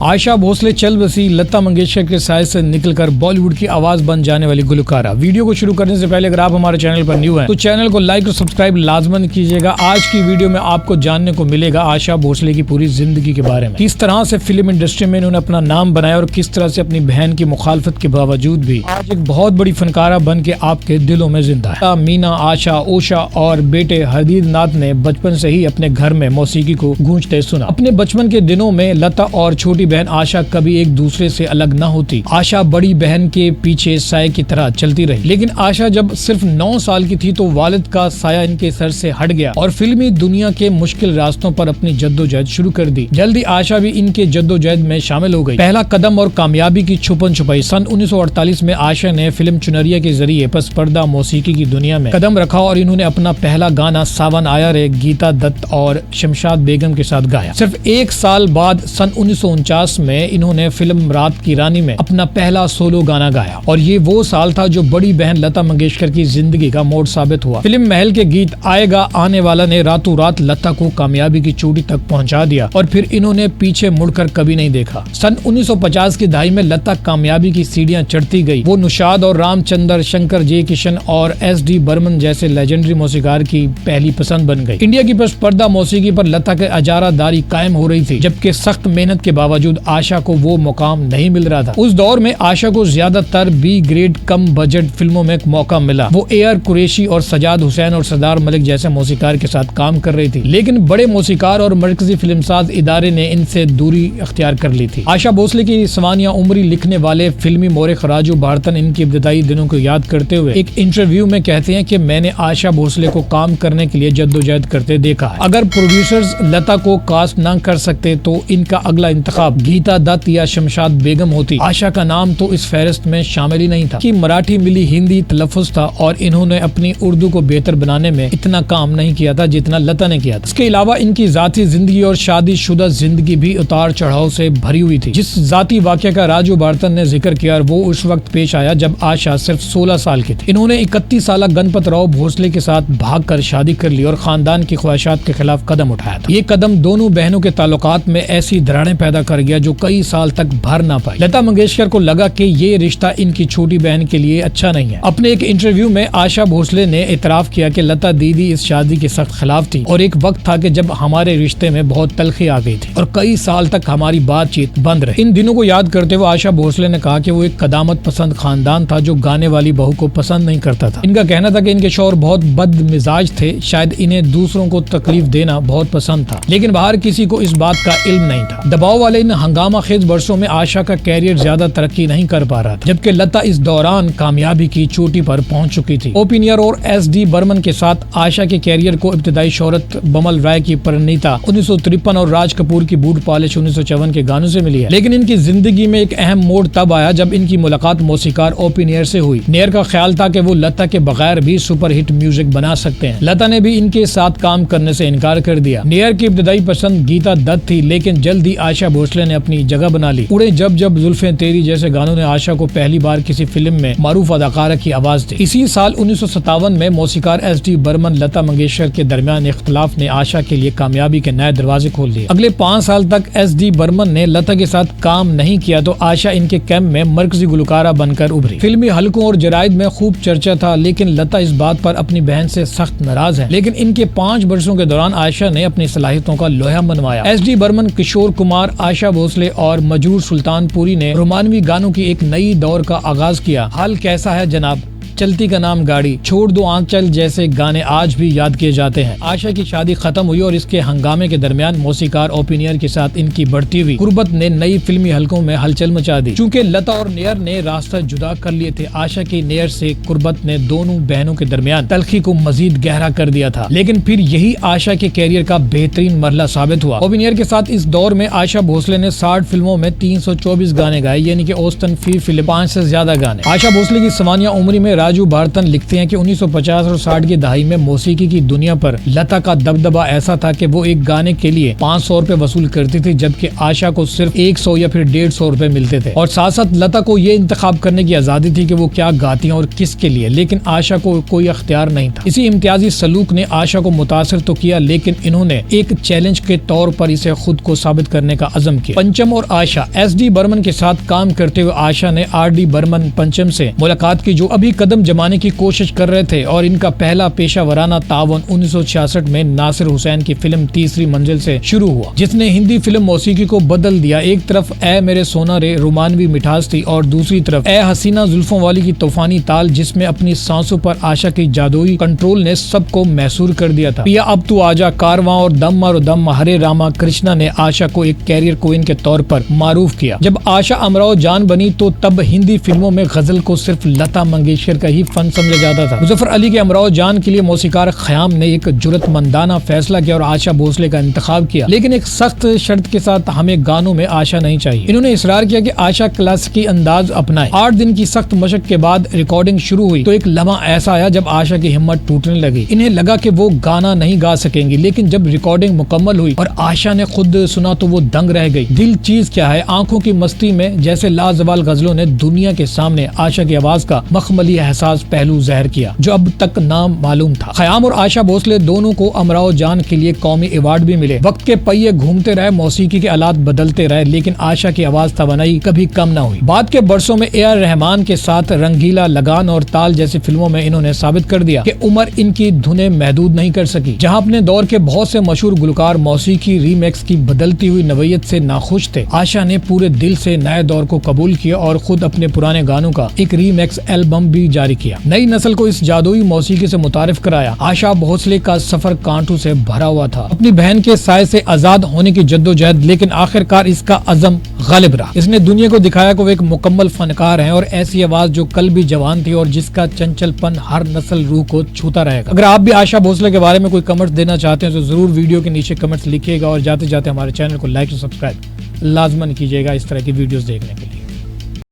आशा भोसले चल बसी लता मंगेशकर के साय से निकलकर बॉलीवुड की आवाज बन जाने वाली गुलकारा। वीडियो को शुरू करने से पहले अगर आप हमारे चैनल पर न्यू हैं तो चैनल को लाइक और सब्सक्राइब लाजमन कीजिएगा। आज की वीडियो में आपको जानने को मिलेगा आशा भोसले की पूरी जिंदगी के बारे में, किस तरह से फिल्म इंडस्ट्री में इन्होंने अपना नाम बनाया और किस तरह से अपनी बहन की मुखालफत के बावजूद भी आज एक बहुत बड़ी फनकारा बन के आपके दिलों में जिंदा है। मीना, आशा, ओशा और बेटे हदीद नाथ ने बचपन से ही अपने घर में मौसीकी को गूंजते सुना। अपने बचपन के दिनों में लता और छोटी बहन आशा कभी एक दूसरे से अलग न होती। आशा बड़ी बहन के पीछे साय की तरह चलती रही, लेकिन आशा जब सिर्फ 9 साल की थी तो वालिद का साया इनके सर से हट गया और फिल्मी दुनिया के मुश्किल रास्तों पर अपनी जद्दोजहद शुरू कर दी। जल्दी आशा भी इनके जद्दोजहद में शामिल हो गई। पहला कदम और कामयाबी की छुपन छुपाई। सन 1948 में आशा ने फिल्म चुनरिया के जरिए पस पर्दा मौसीकी की दुनिया में कदम रखा और इन्होंने अपना पहला गाना सावन आया रे गीता दत्त और शमशाद बेगम के साथ गाया। सिर्फ 1 साल बाद सन 1949 में इन्होंने फिल्म रात की रानी में अपना पहला सोलो गाना गाया और ये वो साल था जो बड़ी बहन लता मंगेशकर की जिंदगी का मोड़ साबित हुआ। फिल्म महल के गीत आएगा आने वाला ने रातों रात लता को कामयाबी की चोटी तक पहुंचा दिया और फिर इन्होंने पीछे मुड़कर कभी नहीं देखा। सन 1950 की दहाई में लता कामयाबी की सीढ़ियां चढ़ती गई। वो नुशाद और रामचंद्र, शंकर जयकिशन और SD बर्मन जैसे लेजेंडरी मौसीकार की पहली पसंद बन गई। इंडिया की पस पर्दा मौसीकी पर लता के अजारादारी कायम हो रही थी, जबकि सख्त मेहनत के बावजूद आशा को वो मुकाम नहीं मिल रहा था। उस दौर में आशा को ज्यादातर B ग्रेड कम बजट फिल्मों में मौका मिला। वो AR कुरैशी और सजाद हुसैन और सरदार मलिक जैसे मौसीकार के साथ काम कर रही थी, लेकिन बड़े मौसीकार और मरकजी फिल्मसाज इदारे ने इनसे दूरी अख्तियार कर ली थी। आशा भोसले की सवानिया उम्री लिखने वाले फिल्मी मोरिख राजू भारतन इनके इब्तिदाई दिनों को याद करते हुए एक इंटरव्यू में कहते हैं कि मैंने आशा भोसले को काम करने के लिए जद्दोजहद करते देखा है। अगर प्रोड्यूसर्स लता को कास्ट न कर सकते तो इनका अगला इंतखाब गीता दत्त या शमशाद बेगम होती। आशा का नाम तो इस फहरिस्त में शामिल ही नहीं था कि मराठी मिली हिंदी तलफ़ुज़ था और इन्होंने अपनी उर्दू को बेहतर बनाने में इतना काम नहीं किया था जितना लता ने किया था। इसके अलावा इनकी जाती जिंदगी और शादीशुदा जिंदगी भी उतार चढ़ाव से भरी हुई थी। जिस जाती वाक़या का राजू भारतन ने जिक्र किया वो उस वक्त पेश आया जब आशा सिर्फ 16 साल की थी। इन्होंने 31 साल गणपत राव भोसले के साथ भाग कर शादी कर ली और खानदान की ख्वाहिशात के खिलाफ कदम उठाया था। ये कदम दोनों बहनों के ताल्लुकात में ऐसी दरारें पैदा कर गया जो कई साल तक भर ना पाई। लता मंगेशकर को लगा कि ये रिश्ता इनकी छोटी बहन के लिए अच्छा नहीं है। अपने एक इंटरव्यू में आशा भोसले ने इतराफ किया कि लता दीदी इस शादी के सख्त खिलाफ थी और एक वक्त था कि जब हमारे रिश्ते में बहुत तलखी आ गई थी और कई साल तक हमारी बातचीत बंद रही। इन दिनों को याद करते हुए आशा भोसले ने कहा कि वो एक कदामत पसंद खानदान था जो गाने वाली बहू को पसंद नहीं करता था। इनका कहना था कि इनके शौहर बहुत बदमिजाज थे, शायद इन्हें दूसरों को तकलीफ देना बहुत पसंद था, लेकिन बाहर किसी को इस बात का इल्म नहीं था। दबाव वाले इन हंगामा खेज वर्षों में आशा का कैरियर ज्यादा तरक्की नहीं कर पा रहा था, जबकि लता इस दौरान कामयाबी की चोटी पर पहुंच चुकी थी। ओपिनियर और SD बर्मन के साथ आशा के कैरियर को इब्तिदाई शोहरत बमल राय की परिणीता 1953 और राज कपूर की बूट पॉलिश 1954 के गानों से मिली है, लेकिन इनकी जिंदगी में एक अहम मोड़ तब आया जब इनकी मुलाकात मौसीकार ओपिनियर से हुई। नेयर का ख्याल था कि वो लता के बगैर भी सुपर हिट म्यूजिक बना सकते हैं। लता ने भी इनके साथ काम करने से इनकार कर दिया। नेयर की इब्तिदाई पसंद गीता दत्त थी, लेकिन जल्द ही आशा भोसले ने अपनी जगह बना ली। उड़े जब जब जुल्फें तेरी जैसे गानों ने आशा को पहली बार किसी फिल्म में मारूफ अदाकारा की आवाज दी। इसी साल 1957 में मौसीकार SD बर्मन लता मंगेशकर के दरमियान इख्तिलाफ ने आशा के लिए कामयाबी के नए दरवाजे खोल दिए। अगले 5 साल तक SD बर्मन ने लता के साथ काम नहीं किया तो आशा इनके कैंप में मरकजी गुलकारा बनकर उभरी। फिल्मी हलकों और जराइद में खूब चर्चा था, लेकिन लता इस बात पर अपनी बहन से सख्त नाराज है। लेकिन इनके 5 वर्षों के दौरान आशा ने अपनी सलाहियतों का लोहा मनवाया। SD बर्मन, किशोर कुमार, आशा भोसले और मजूर सुल्तानपुरी ने रोमानवी गानों की एक नई दौर का आगाज किया। हाल कैसा है जनाब, चलती का नाम गाड़ी, छोड़ दो आंचल जैसे गाने आज भी याद किए जाते हैं। आशा की शादी खत्म हुई और इसके हंगामे के दरमियान मौसीकार ओपिनियर के साथ इनकी बढ़ती हुई कुर्बत ने नई फिल्मी हलकों में हलचल मचा दी। चूँकि लता और नेयर ने रास्ता जुदा कर लिए थे, आशा की नेयर से कुर्बत ने दोनों बहनों के दरमियान तलखी को मजीद गहरा कर दिया था, लेकिन फिर यही आशा के कैरियर का बेहतरीन मरला साबित हुआ। ओपिनियर के साथ इस दौर में आशा भोसले ने 60 फिल्मों में 324 गाने गाए, यानी कि औसतन फी फिल्म 5 से ज्यादा गाने। आशा भोसले की सवानिया उम्री में राजू भारतन लिखते हैं कि 1950 और 60 की दहाई में मौसीकी की दुनिया पर लता का दबदबा ऐसा था कि वो एक गाने के लिए 500 रुपए वसूल करती थी, जबकि आशा को सिर्फ 100 या फिर 150 रुपए मिलते थे। और साथ साथ लता को ये इंतखाब करने की आजादी थी कि वो क्या गाती हैं और किसके लिए, लेकिन आशा को कोई अख्तियार नहीं था। इसी इम्तियाजी सलूक ने आशा को मुतासिर तो किया, लेकिन इन्होंने एक चैलेंज के तौर पर इसे खुद को साबित करने का अज़म किया। पंचम और आशा एस.डी. बर्मन के साथ काम करते हुए आशा ने आर.डी. बर्मन पंचम से मुलाकात की, जो अभी कदम जमाने की कोशिश कर रहे थे, और इनका पहला पेशा वराना तावन 1966 में नासिर हुसैन की फिल्म तीसरी मंजिल से शुरू हुआ, जिसने हिंदी फिल्म मौसीकी को बदल दिया। एक तरफ ए मेरे सोना रे रोमानवी मिठास थी और दूसरी तरफ ए हसीना जुल्फों वाली की तूफानी ताल, जिसमें अपनी सांसों पर आशा की जादुई कंट्रोल ने सबको मैसूर कर दिया था। पिया अब तू आजा, कारवां और दम मारो दम, हरे रामा कृष्णा ने आशा को एक कैरियर क्वीन के तौर पर मारूफ किया। जब आशा अमराव जान बनी तो तब हिंदी फिल्मों में गजल को सिर्फ लता मंगेशकर का ही फन समझा जाता था। मुजफ्फर अली के अमराव जान के लिए मौसीकार ख़याम ने एक जुर्रतमंदाना फैसला किया और आशा भोसले का इंतखाब किया, लेकिन एक सख्त शर्त के साथ, हमें गानों में आशा नहीं चाहिए। इन्होंने इसरार किया कि आशा क्लासिकी अंदाज अपनाए। 8 दिन की सख्त मशक के बाद रिकॉर्डिंग शुरू हुई तो एक लम्हा ऐसा आया जब आशा की हिम्मत टूटने लगी। इन्हें लगा कि वो गाना नहीं गा सकेंगी, लेकिन जब रिकॉर्डिंग मुकम्मल हुई और आशा ने खुद सुना तो वो दंग रह गई। दिल चीज क्या है, आंखों की मस्ती में जैसे लाजवाल गजलों ने दुनिया के सामने आशा की आवाज का मखमली एहसास पहलू ज़ाहिर किया, जो अब तक नाम मालूम था। ख़याम और आशा भोसले दोनों को अमराव जान के लिए कौमी अवार्ड भी मिले। वक्त के पहिए घूमते रहे, मौसीकी के आलात बदलते रहे, लेकिन आशा की आवाज तवानाई कभी कम न हुई। बाद के बरसों में ए आर रहमान के साथ रंगीला, लगान और ताल जैसी फिल्मों में इन्होंने साबित कर दिया कि उम्र इनकी धुनें महदूद नहीं कर सकी। जहां अपने दौर के बहुत से मशहूर गुलकार मौसीकी रीमेक्स की बदलती हुई नवैयत से नाखुश थे, आशा ने पूरे दिल से नए दौर को कबूल किया और खुद अपने पुराने गानों का एक रीमेक्स एल्बम भी जारी किया। नई नस्ल को इस जादुई मौसीकी से मुतारिफ कराया। आशा भोसले का सफर कांटों से भरा हुआ था, अपनी बहन के साए से आजाद होने की जद्दोजहद, लेकिन आखिरकार इसका अज़म गालिब रहा। इसने दुनिया को दिखाया कि वो एक मुकम्मल फनकार है और ऐसी आवाज जो कल भी जवान थी और जिसका चंचलपन हर नस्ल रूह को छूता रहेगा। अगर आप भी आशा भोसले के बारे में कोई कमेंट्स देना चाहते हैं तो जरूर वीडियो के नीचे कमेंट्स लिखिएगा और जाते जाते हमारे चैनल को लाइक और सब्सक्राइब लाजमन कीजिएगा इस तरह की वीडियोस देखने के लिए।